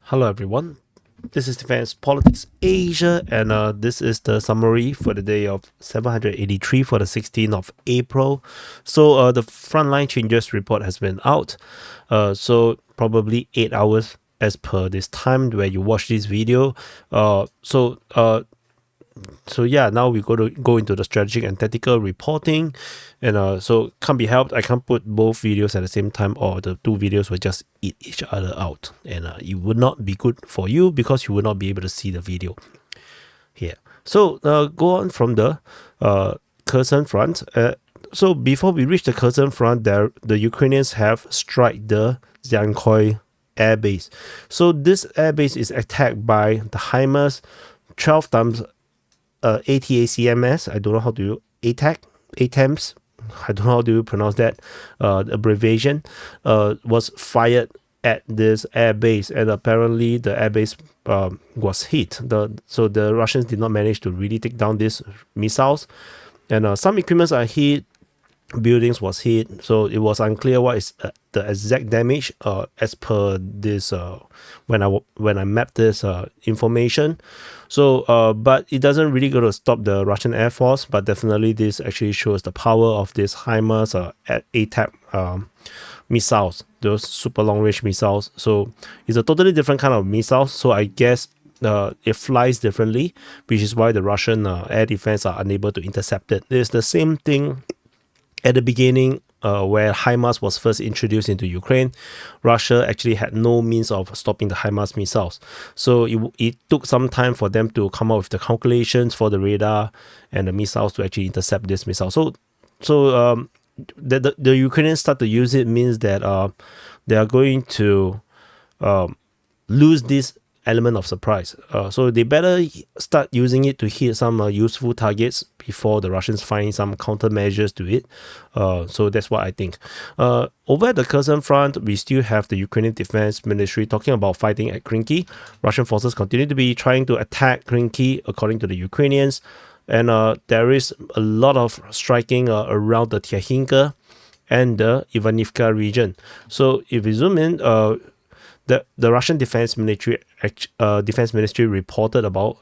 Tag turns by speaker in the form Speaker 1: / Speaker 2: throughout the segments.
Speaker 1: Hello everyone, this is Defense Politics Asia, and this is the summary for the day of 783 for the 16th of April. So the frontline changes report has been out, so probably 8 hours as per this time where you watch this video. So yeah, now we go into the strategic and tactical reporting, and so can't be helped. I can't put both videos at the same time, or the two videos will just eat each other out, and it would not be good for you because you will not be able to see the video here. So go on from the Kherson Front. So before we reach the Kherson Front, the Ukrainians have struck the Ziankoi air base. So this air base is attacked by the HIMARS 12 times ATACMS. I don't know how to ATACMS. I don't know how to pronounce that. The abbreviation was fired at this air base, and apparently the air base was hit. So the Russians did not manage to really take down these missiles, and some equipments are hit. Buildings was hit, so it was unclear what is the exact damage as per this when I mapped this information. So but it doesn't really go to stop the Russian Air Force, but definitely this actually shows the power of this HIMARS ATAC missiles, those super long range missiles. So it's a totally different kind of missiles, so I guess it flies differently, which is why the Russian air defense are unable to intercept it. It's the same thing at the beginning, where HIMARS was first introduced into Ukraine. Russia actually had no means of stopping the HIMARS missiles. So it took some time for them to come up with the calculations for the radar and the missiles to actually intercept this missile. So the Ukrainians start to use it means that they are going to lose this element of surprise. So they better start using it to hit some useful targets before the Russians find some countermeasures to it. So that's what I think. Over at the Kherson Front, we still have the Ukrainian Defense Ministry talking about fighting at Krinky. Russian forces continue to be trying to attack Krinky, according to the Ukrainians. And there is a lot of striking around the Tyakhinka and the Avdiivka region. So if we zoom in, the Russian Defense Ministry reported about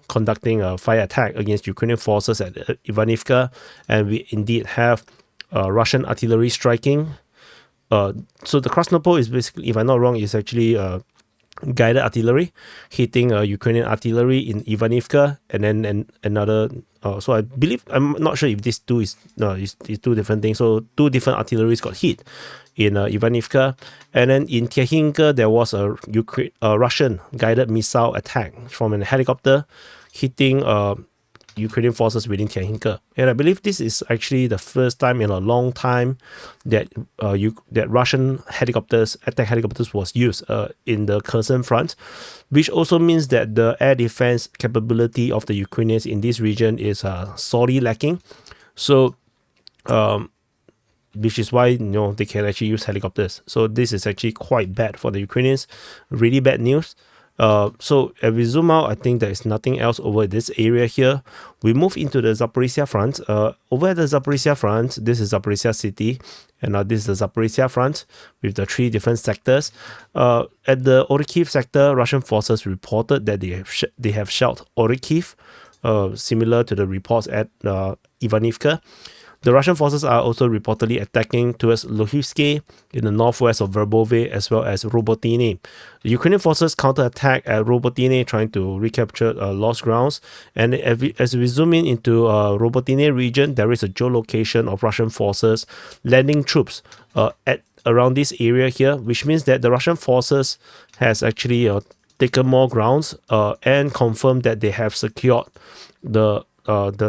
Speaker 1: conducting a fire attack against Ukrainian forces at Avdiivka, and we indeed have Russian artillery striking. So the Krasnopol is basically, if I'm not wrong, is actually guided artillery hitting Ukrainian artillery in Avdiivka, and then another. So I believe, I'm not sure if these two is two different things. So two different artilleries got hit in Avdiivka, and then in Tyakhinka there was a Russian guided missile attack from a helicopter hitting Ukrainian forces within Tyakhinka. And I believe this is actually the first time in a long time that that Russian attack helicopters was used in the Kherson Front, which also means that the air defense capability of the Ukrainians in this region is sorely lacking. So which is why they can actually use helicopters. So this is actually quite bad for the Ukrainians. Really bad news. So if we zoom out, I think there is nothing else over this area here. We move into the Zaporizhzhia Front. Over at the Zaporizhzhia Front, this is Zaporizhzhia city, and this is the Zaporizhzhia Front with the three different sectors. At the Ocheretyne sector, Russian forces reported that they have shelled Ocheretyne, similar to the reports at Avdiivka. The Russian forces are also reportedly attacking towards Lvivske in the northwest of Verbove, as well as Robotyne. The Ukrainian forces counterattack at Robotyne, trying to recapture lost grounds. And as we zoom in into Robotyne region, there is a geolocation of Russian forces landing troops at around this area here, which means that the Russian forces has actually taken more grounds and confirmed that they have secured the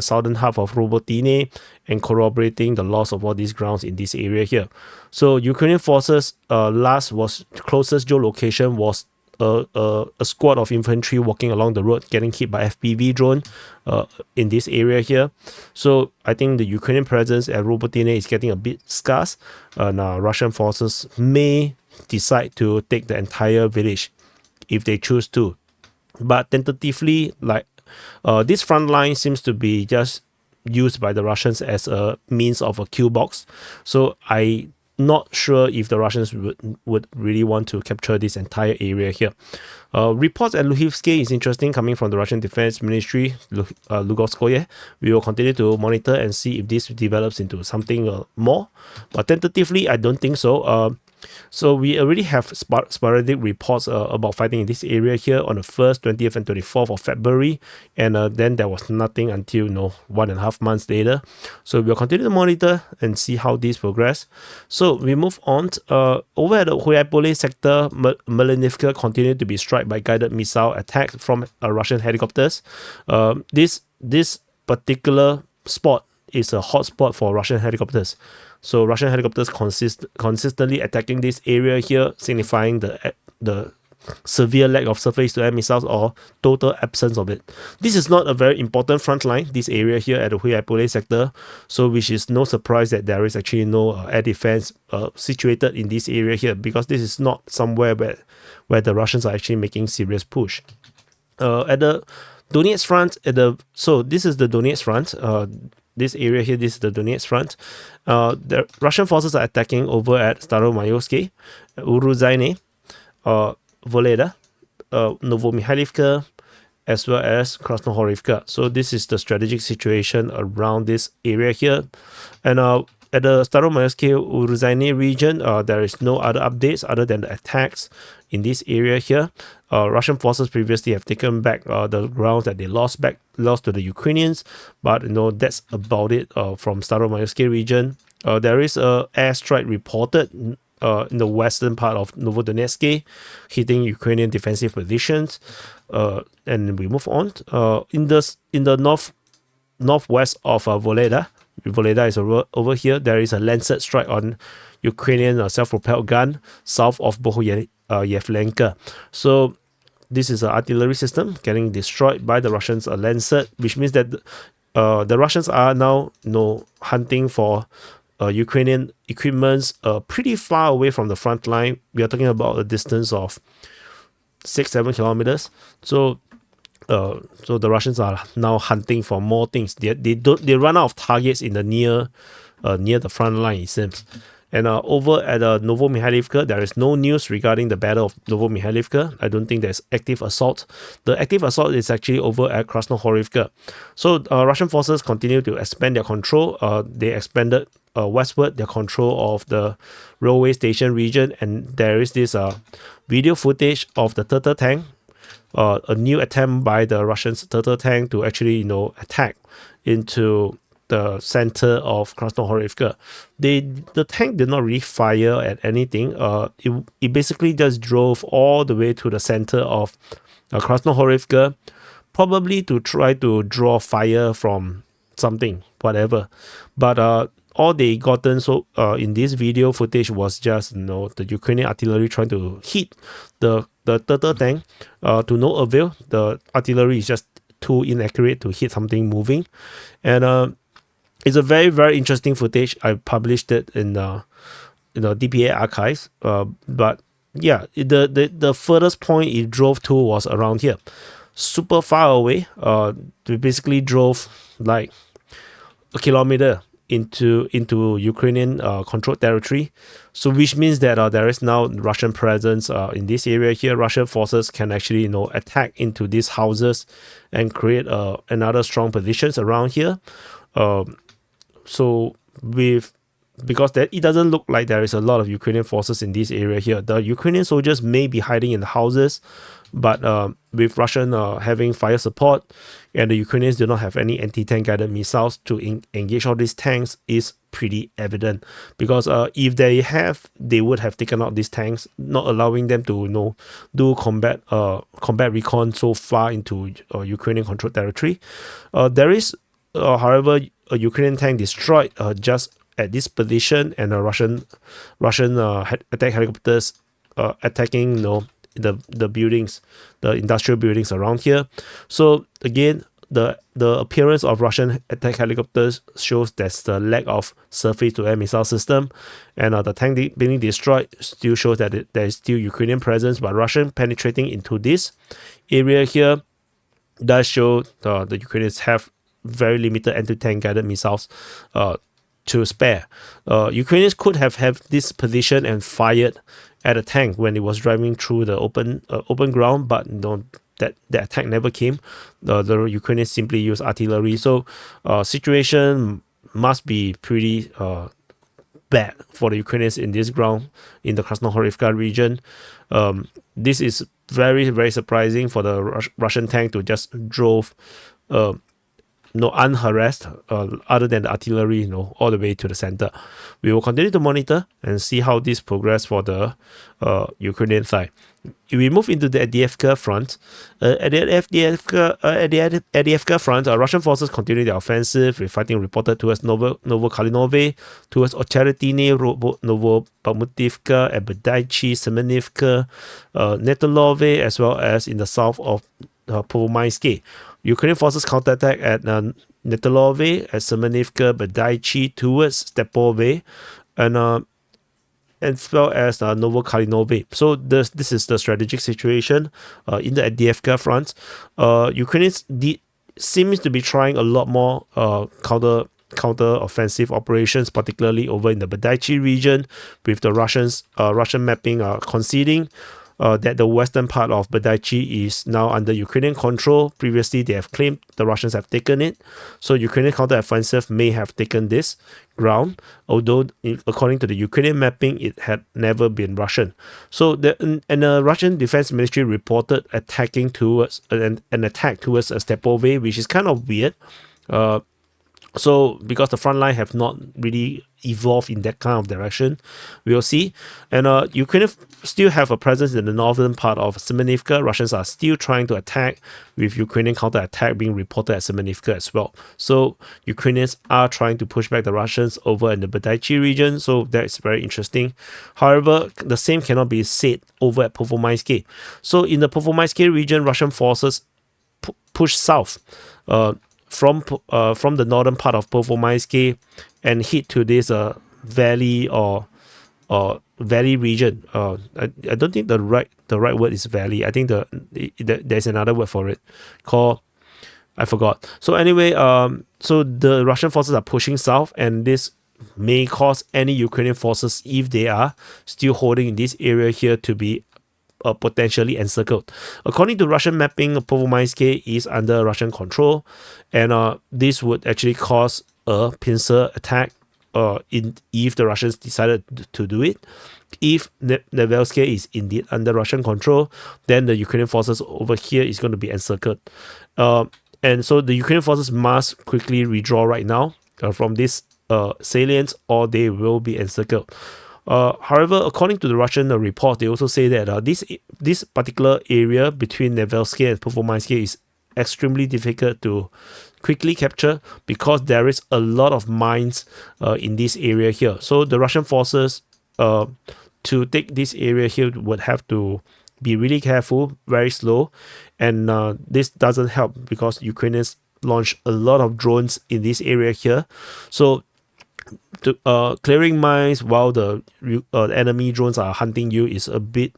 Speaker 1: southern half of Robotyne, and corroborating the loss of all these grounds in this area here. So Ukrainian forces closest geolocation was a squad of infantry walking along the road getting hit by FPV drone in this area here. So I think the Ukrainian presence at Robotyne is getting a bit scarce. Now Russian forces may decide to take the entire village if they choose to, but tentatively, this front line seems to be just used by the Russians as a means of a kill box. So I not sure if the Russians would really want to capture this entire area here. Reports at Luhivsky is interesting, coming from the Russian Defense Ministry, Lugovskoye. We will continue to monitor and see if this develops into something more. But tentatively, I don't think so. So we already have sporadic reports about fighting in this area here on the 1st, 20th, and 24th of February. And then there was nothing until 1.5 months later. So we'll continue to monitor and see how this progress. So we move on. Over at the Huaypole sector, Melenivka continued to be struck by guided missile attacks from Russian helicopters. This particular spot is a hotspot for Russian helicopters. So Russian helicopters consistently attacking this area here, signifying the severe lack of surface-to-air missiles or total absence of it. This is not a very important front line, this area here at the Huaypole sector, so which is no surprise that there is actually no air defense situated in this area here, because this is not somewhere where the Russians are actually making serious push. At the Donetsk Front, so this is the Donetsk Front. This area here, this is the Donetsk Front. The Russian forces are attacking over at Staromayorsky, Uruzaine, Voleda, Novomikhailivka, as well as Krasnohorivka. So this is the strategic situation around this area here. And at the Staromayorsky Uruzaine region, there is no other updates other than the attacks in this area here. Russian forces previously have taken back the grounds that they lost to the Ukrainians, but that's about it from Staromayorsky region. There is a airstrike reported in the western part of Novodonetsk, hitting Ukrainian defensive positions. And we move on. In the northwest of Voleda is over here. There is a Lancet strike on Ukrainian self-propelled gun south of Bohoyevlenka. So this is an artillery system getting destroyed by the Russians' Lancet, which means that the Russians are now hunting for Ukrainian equipments pretty far away from the front line. We are talking about a distance of 6-7 kilometers. So the Russians are now hunting for more things. They run out of targets in the near the front line, it seems. And over at Novomikhailivka, there is no news regarding the Battle of Novomikhailivka. I don't think there's active assault. The active assault is actually over at Krasnohorivka. So Russian forces continue to expand their control. They expanded westward their control of the railway station region, and there is this video footage of the turtle tank. A new attempt by the Russians' turtle tank to actually attack into the center of Krasnohorivka. The tank did not really fire at anything. It basically just drove all the way to the center of Krasnohorivka, probably to try to draw fire from something, whatever. But all they gotten in this video footage was just the Ukrainian artillery trying to hit the turtle tank to no avail. The artillery is just too inaccurate to hit something moving, and it's a very, very interesting footage. I published it in DPA archives. But yeah, the furthest point it drove to was around here, super far away. We basically drove like a kilometer into Ukrainian controlled territory. So which means that there is now Russian presence in this area here. Russian forces can actually attack into these houses and create another strong positions around here. So because it doesn't look like there is a lot of Ukrainian forces in this area here. The Ukrainian soldiers may be hiding in the houses, but with Russian having fire support, and the Ukrainians do not have any anti-tank guided missiles to engage all these tanks, is pretty evident. Because if they would have taken out these tanks, not allowing them to do combat recon so far into Ukrainian controlled territory. There is, however, a Ukrainian tank destroyed just at this position, and Russian attack helicopters attacking the buildings, the industrial buildings around here. So again, the appearance of Russian attack helicopters shows there's the lack of surface-to-air missile system, and the tank being destroyed still shows that there is still Ukrainian presence, but Russian penetrating into this area here does show the Ukrainians have very limited anti-tank guided missiles to spare. Ukrainians could have this position and fired at a tank when it was driving through the open ground, but no, that attack never came. The Ukrainians simply used artillery. So situation must be pretty bad for the Ukrainians in this ground in the Krasnohorivka region. This is very, very surprising for the Russian tank to just drove unharassed, other than the artillery, all the way to the center. We will continue to monitor and see how this progress for the Ukrainian side. If we move into the Avdiivka Front, at the Avdiivka Front, Russian forces continue their offensive, with fighting reported towards Novokalinove, towards Ocheretyne, Novobakhmutivka, Avdiivka, Semenivka, Netelove, as well as in the south of Pervomayske. Ukrainian forces counterattack at Netelove, at Semenivka, Avdiivka, towards Stepove, and as well as Novokalinove. So this is the strategic situation in the Avdiivka Front. Ukrainians seems to be trying a lot more counter offensive operations, particularly over in the Avdiivka region, with the Russian mapping conceding that the western part of Avdiivka is now under Ukrainian control. Previously, they have claimed the Russians have taken it. So Ukrainian counter-offensive may have taken this ground, although according to the Ukrainian mapping, it had never been Russian. So the Russian Defense Ministry reported attacking towards an attack towards Stepove, which is kind of weird. So because the front line have not really evolved in that kind of direction, we'll see. And Ukraine still have a presence in the northern part of Semenivka. Russians are still trying to attack, with Ukrainian counterattack being reported at Semenivka as well. So Ukrainians are trying to push back the Russians over in the Avdiivka region. So that's very interesting. However, the same cannot be said over at Pervomayske. So in the Pervomayske region, Russian forces push south from the northern part of Pervomayske and hit to this valley or valley region. I don't think the right word is valley. I think there's another word for it called, I forgot. So anyway, so the Russian forces are pushing south, and this may cause any Ukrainian forces, if they are still holding in this area here, to be potentially encircled. According to Russian mapping, Pervomayske is under Russian control, and this would actually cause a pincer attack if the Russians decided to do it. If Nevelske is indeed under Russian control, then the Ukrainian forces over here is going to be encircled. And so the Ukrainian forces must quickly withdraw right now from this salient, or they will be encircled. However, according to the Russian report, they also say that this particular area between Nevelske and Pervomayske is extremely difficult to quickly capture, because there is a lot of mines in this area here. So the Russian forces to take this area here would have to be really careful, very slow, and this doesn't help because Ukrainians launch a lot of drones in this area here. So clearing mines while the enemy drones are hunting you is a bit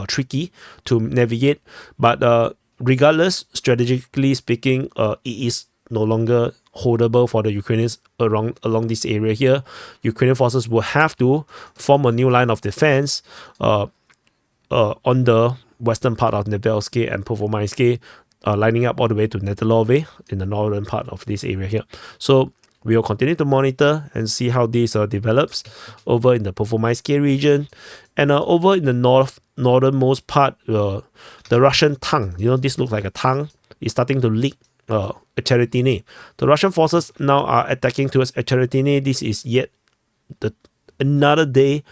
Speaker 1: tricky to navigate, but regardless, strategically speaking, it is no longer holdable for the Ukrainians along this area here. Ukrainian forces will have to form a new line of defense on the western part of Nevelske and Pervomayske, lining up all the way to Netelove in the northern part of this area here. So we will continue to monitor and see how this develops over in the Pervomayske region. And over in the northernmost part, the Russian tongue, this looks like a tongue, is starting to leak Ocheretyne. The Russian forces now are attacking towards Ocheretyne. This is yet another day.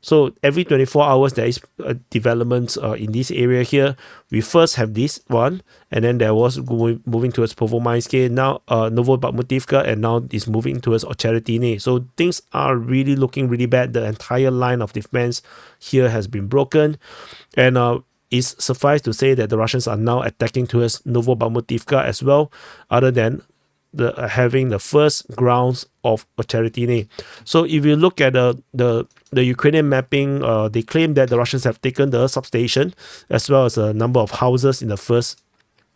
Speaker 1: So every 24 hours, there is developments in this area here. We first have this one, and then there was moving towards Pervomayske, now Novobakhmutivka, and now it's moving towards Ocheretyne. So things are really looking really bad. The entire line of defense here has been broken, and it's suffice to say that the Russians are now attacking towards Novobakhmutivka as well, other than having the first grounds of Ocheretyne. So if you look at the Ukrainian mapping, they claim that the Russians have taken the substation as well as a number of houses in the first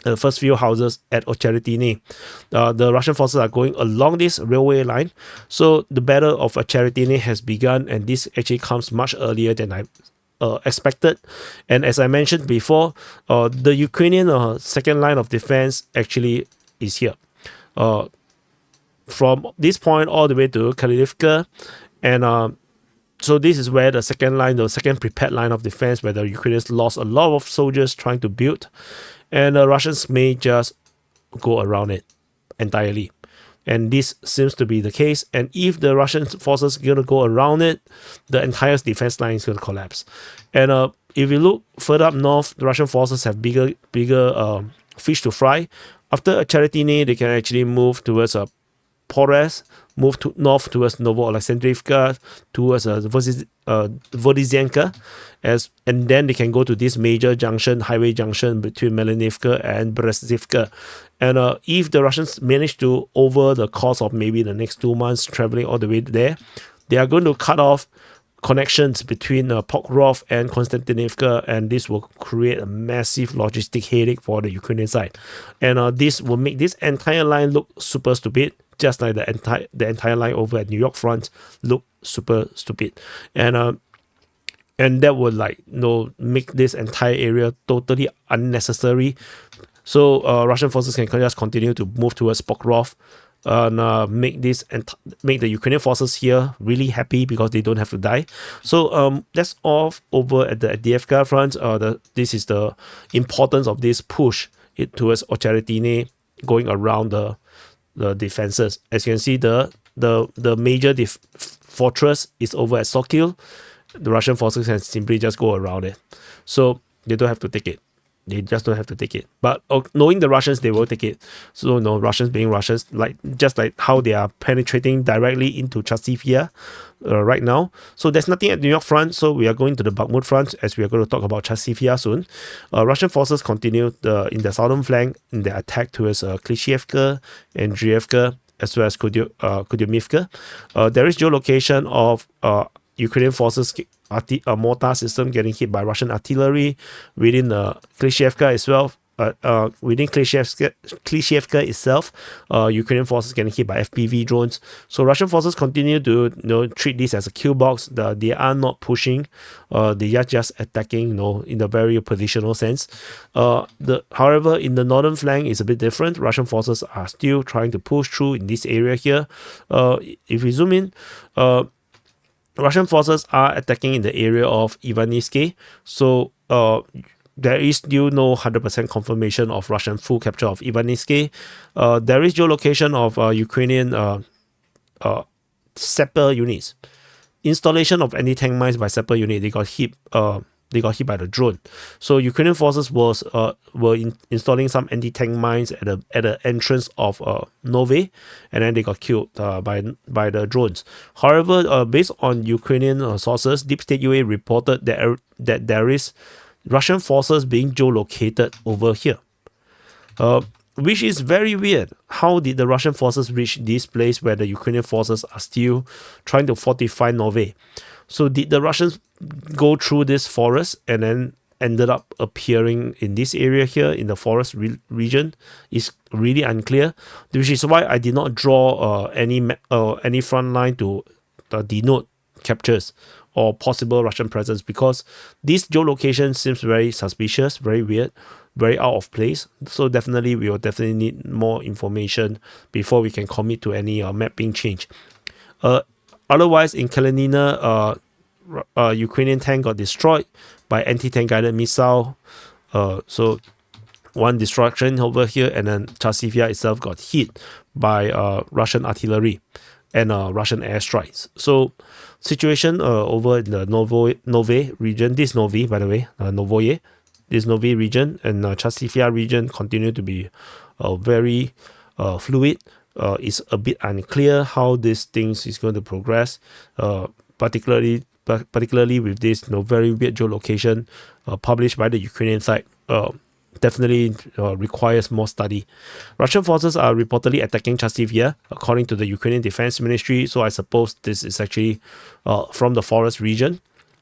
Speaker 1: the first few houses at Ocheretyne. The Russian forces are going along this railway line. So the battle of Ocheretyne has begun, and this actually comes much earlier than I expected. And as I mentioned before, the Ukrainian second line of defense actually is here. From this point all the way to Kharkiv, and so this is where the second line, the second prepared line of defense, where the Ukrainians lost a lot of soldiers trying to build, and the Russians may just go around it entirely. And this seems to be the case. And if the Russian forces are going to go around it, the entire defense line is going to collapse. And if you look further up north, the Russian forces have bigger fish to fry. After Ocheretyne, they can actually move towards Pores, move to north towards Novo-Alexandrivka, towards Zaporizhzhia, and then they can go to this major junction, highway junction between Melanivka and Brezhivka. And if the Russians manage to, over the course of maybe the next 2 months, traveling all the way there, they are going to cut off connections between Pokrovsk and Konstantinivka, and this will create a massive logistic headache for the Ukrainian side. And this will make this entire line look super stupid, just like the entire line over at New York Front look super stupid. And that would make this entire area totally unnecessary. So Russian forces can just continue to move towards Pokrovsk and make the Ukrainian forces here really happy because they don't have to die. So that's all over at the Avdiivka Front. This is the importance of this push towards Ocheretyne, going around the defenses. As you can see, the major fortress is over at Sokil. The Russian forces can simply just go around it, so they don't have to take it. They just don't have to take it. But knowing the Russians, they will take it. So no, Russians being Russians, just like how they are penetrating directly into Chasiv right now. So there's nothing at New York Front. So we are going to the Bakhmut Front, as we are going to talk about Chasiv soon. Russian forces continue in the southern flank in their attack towards Klishchiivka and Andriivka, as well as Kudyumivka. There is geolocation of Ukrainian forces mortar system getting hit by Russian artillery within Klishchiivka as well. Within Klishchiivka itself, Ukrainian forces getting hit by FPV drones. So Russian forces continue to treat this as a kill box. They are not pushing. They are just attacking, in a very positional sense. However, in the northern flank, it's a bit different. Russian forces are still trying to push through in this area here. If we zoom in, Russian forces are attacking in the area of Ivanivsky. So there is still no 100% confirmation of Russian full capture of Ivanivsky. There is geolocation of Ukrainian sapper units. Installation of anti-tank mines by sapper unit. They got hit by the drone. So Ukrainian forces were installing some anti-tank mines at the entrance of Nove, and then they got killed by the drones. However, based on Ukrainian sources, Deep State UA reported that there is Russian forces being geolocated over here, which is very weird. How did the Russian forces reach this place where the Ukrainian forces are still trying to fortify Nove? So did the Russians go through this forest and then ended up appearing in this area here in the forest region? Is really unclear, which is why I did not draw any front line to denote captures or possible Russian presence, because this geolocation seems very suspicious, very weird, very out of place. So definitely we will definitely need more information before we can commit to any mapping change. Otherwise, in Kreminna, Ukrainian tank got destroyed by anti-tank guided missile. So one destruction over here, and then Chasiv itself got hit by Russian artillery and Russian airstrikes. So situation over in the Nove region, this Novi, by the way, Novoye, this Novi region and Chasiv region continue to be very fluid. It's a bit unclear how this things is going to progress, particularly with this very weird geolocation published by the Ukrainian side. Definitely requires more study. Russian forces are reportedly attacking Chasiv, according to the Ukrainian Defense Ministry. So I suppose this is actually from the forest region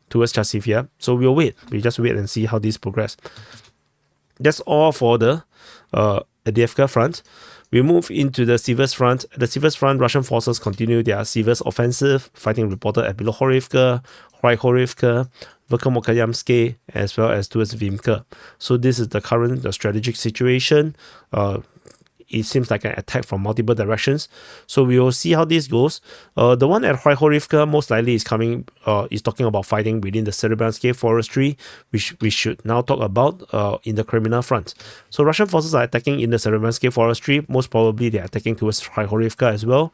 Speaker 1: towards Chasiv. So we'll wait. We just wait and see how this progress. that's all for the Avdiivka Front. We move into the Siversk Front. The Siversk Front, Russian forces continue their Siversk offensive, fighting reported at Bilohorivka, Khorivka, Verkhomokalyamsky, as well as towards Vimka. So this is the current strategic situation. It seems like an attack from multiple directions. So we will see how this goes. The one at Khorivka most likely is talking about fighting within the Zaporizhzhia forestry, which we should now talk about in the Kreminna Front. So Russian forces are attacking in the Zaporizhzhia forestry. Most probably they are attacking towards Khorivka as well,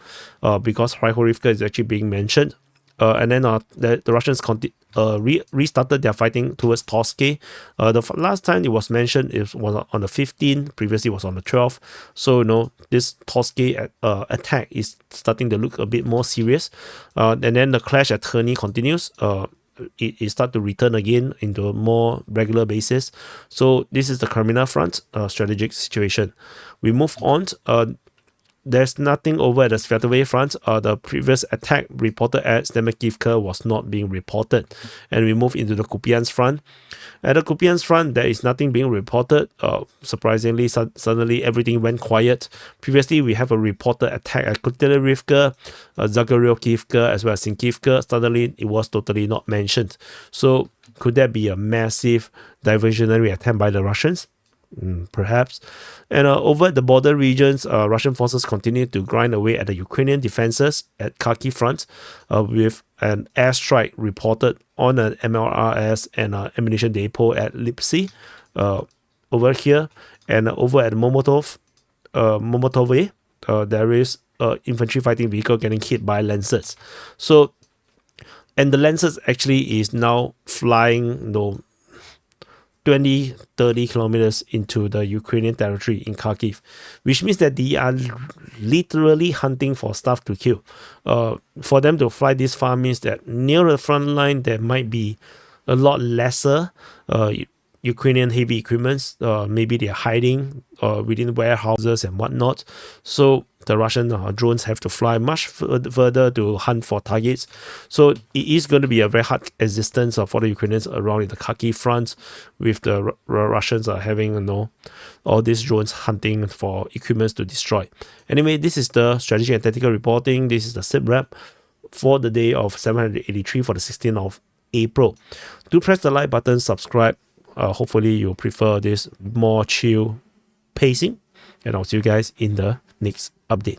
Speaker 1: because Khorivka is actually being mentioned. And then the Russians restarted their fighting towards Torsky. The last time it was mentioned it was on the 15th, previously it was on the 12th. So, this Torsky attack is starting to look a bit more serious. And then the clash at Terny continues. It starts to return again into a more regular basis. So this is the Kreminna Front strategic situation. We move on. There's nothing over at the Siversk Front. The previous attack reported at Stemekivka was not being reported. And we move into the Kupyansk Front. At the Kupyansk Front, there is nothing being reported. Surprisingly, suddenly everything went quiet. Previously, we have a reported attack at Kutelevivka, Zagoryokivka, as well as Sinkivka. Suddenly, it was totally not mentioned. So, could that be a massive diversionary attempt by the Russians? Perhaps. And over at the border regions, Russian forces continue to grind away at the Ukrainian defenses at Kharkiv Front, with an airstrike reported on an MLRS and ammunition depot at Lipsy over here. And over at Momotove, there is infantry fighting vehicle getting hit by Lancers. So, and the Lancers actually is now flying 20-30 kilometers into the Ukrainian territory in Kharkiv, which means that they are literally hunting for stuff to kill. For them to fly this far means that near the front line there might be a lot lesser Ukrainian heavy equipment. Maybe they're hiding within warehouses and whatnot. So the Russian drones have to fly much further to hunt for targets. So it is going to be a very hard existence for the Ukrainians around in the Kharkiv Front, with the Russians having all these drones hunting for equipment to destroy. Anyway, this is the strategy and tactical reporting. This is the SITREP for the day of 783 for the 16th of April. Do press the like button, subscribe. Hopefully you prefer this more chill pacing, and I'll see you guys in the next update.